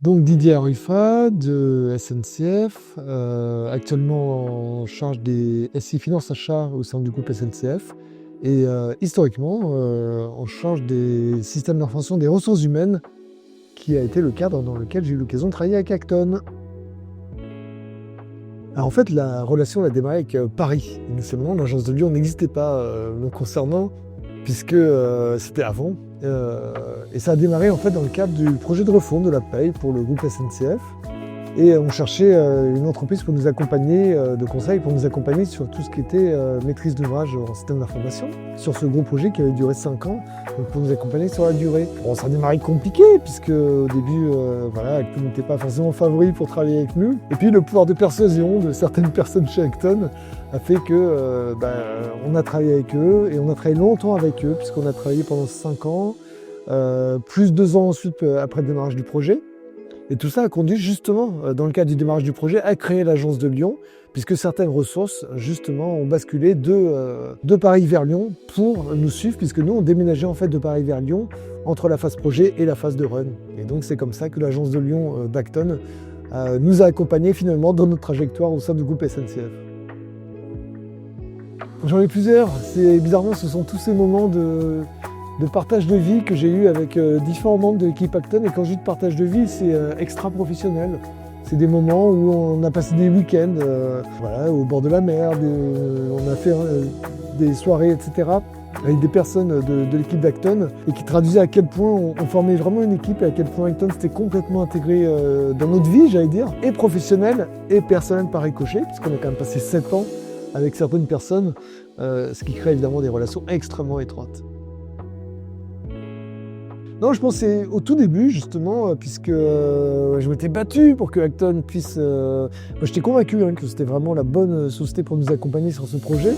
Donc Didier Arufat de SNCF, actuellement en charge des SI Finance Achat au sein du groupe SNCF et historiquement en charge des systèmes d'information des ressources humaines qui a été le cadre dans lequel j'ai eu l'occasion de travailler avec Acton. Alors en fait la relation a démarré avec Paris. Initialement l'agence de Lyon n'existait pas me concernant puisque c'était avant. Et ça a démarré en fait dans le cadre du projet de refonte de la paye pour le groupe SNCF. Et on cherchait une entreprise pour nous accompagner, de conseil, pour nous accompagner sur tout ce qui était maîtrise d'ouvrage en système d'information, sur ce gros projet qui avait duré 5 ans, donc pour nous accompagner sur la durée. Bon, ça a démarré compliqué, puisque au début, voilà, Acton n'était pas forcément favori pour travailler avec nous. Et puis le pouvoir de persuasion de certaines personnes chez Acton a fait que on a travaillé avec eux, et on a travaillé longtemps avec eux, puisqu'on a travaillé pendant 5 ans, plus 2 ans ensuite après le démarrage du projet. Et tout ça a conduit justement, dans le cadre du démarrage du projet, à créer l'agence de Lyon, puisque certaines ressources, justement, ont basculé de Paris vers Lyon pour nous suivre, puisque nous, on déménageait en fait de Paris vers Lyon entre la phase projet et la phase de run. Et donc, c'est comme ça que l'agence de Lyon d'Acton nous a accompagnés finalement dans notre trajectoire au sein du groupe SNCF. J'en ai plusieurs. Bizarrement, ce sont tous ces moments de partage de vie que j'ai eu avec différents membres de l'équipe Acton. Et quand je dis de partage de vie, c'est extra-professionnel. C'est des moments où on a passé des week-ends voilà, au bord de la mer, on a fait des soirées, etc. avec des personnes de l'équipe d'Acton et qui traduisaient à quel point on formait vraiment une équipe et à quel point Acton s'était complètement intégré dans notre vie, j'allais dire, et professionnelle et personnelle par ricochet, puisqu'on a quand même passé 7 ans avec certaines personnes, ce qui crée évidemment des relations extrêmement étroites. Non, je pensais au tout début, justement, puisque je m'étais battu pour que Acton puisse... Moi, j'étais convaincu que c'était vraiment la bonne société pour nous accompagner sur ce projet.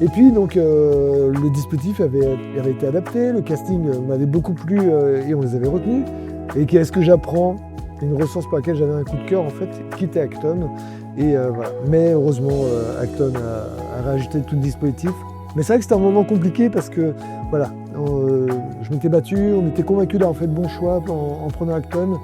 Et puis, donc, le dispositif avait été adapté, le casting m'avait beaucoup plu et on les avait retenus. Et qu'est-ce que j'apprends? Une ressource pour laquelle j'avais un coup de cœur, en fait, qui était Acton. Et voilà. Mais heureusement, Acton a rajouté tout le dispositif. Mais c'est vrai que c'était un moment compliqué parce que, voilà, je m'étais battu, on était convaincus d'avoir fait le bon choix en prenant Acton.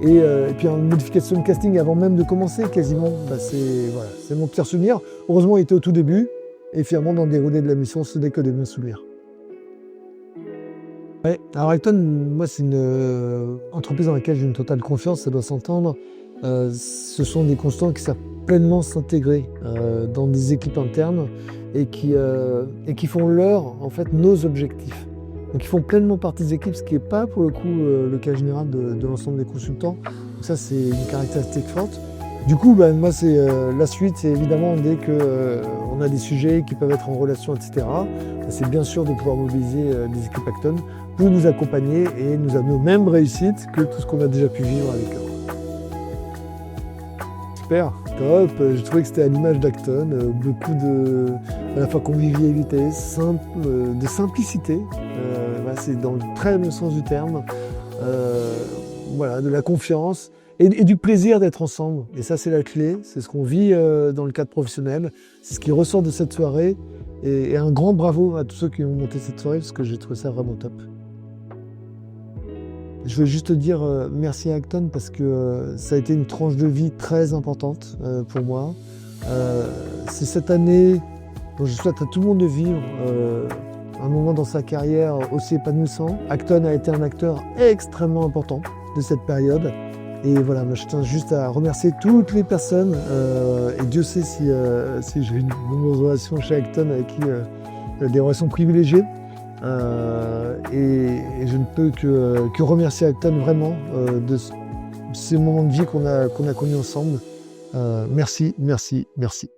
Et puis une modification de casting avant même de commencer, quasiment, c'est mon pire souvenir. Heureusement, il était au tout début. Et finalement, dans le déroulé de la mission, ce n'est que des bons souvenirs. Ouais. Alors Acton, moi, c'est une entreprise dans laquelle j'ai une totale confiance, ça doit s'entendre. Ce sont des constants qui savent pleinement s'intégrer dans des équipes internes et qui font leur, en fait, nos objectifs. Donc ils font pleinement partie des équipes, ce qui n'est pas pour le coup le cas général de l'ensemble des consultants. Donc ça, c'est une caractéristique forte. Du coup, moi, c'est la suite, c'est évidemment dès qu'on a des sujets qui peuvent être en relation, etc. C'est bien sûr de pouvoir mobiliser les équipes Acton pour nous accompagner et nous amener aux mêmes réussites que tout ce qu'on a déjà pu vivre avec eux. Super, top. J'ai trouvé que c'était à l'image d'Acton, beaucoup à la fois convivialité, de simplicité. C'est dans le très bon sens du terme. Voilà, de la confiance. Et du plaisir d'être ensemble. Et ça, c'est la clé. C'est ce qu'on vit dans le cadre professionnel. C'est ce qui ressort de cette soirée. Et un grand bravo à tous ceux qui ont monté cette soirée, parce que j'ai trouvé ça vraiment top. Je veux juste te dire merci à Acton, parce que ça a été une tranche de vie très importante pour moi. C'est cette année dont je souhaite à tout le monde de vivre un moment dans sa carrière aussi épanouissant. Acton a été un acteur extrêmement important de cette période. Et voilà, moi, je tiens juste à remercier toutes les personnes, et Dieu sait si j'ai une nombreuses relations chez Acton avec qui des relations privilégiées. Et je ne peux que remercier Acton vraiment de ces moments de vie qu'on a connus ensemble. Merci, merci, merci.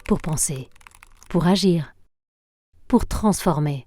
Pour penser, pour agir, pour transformer.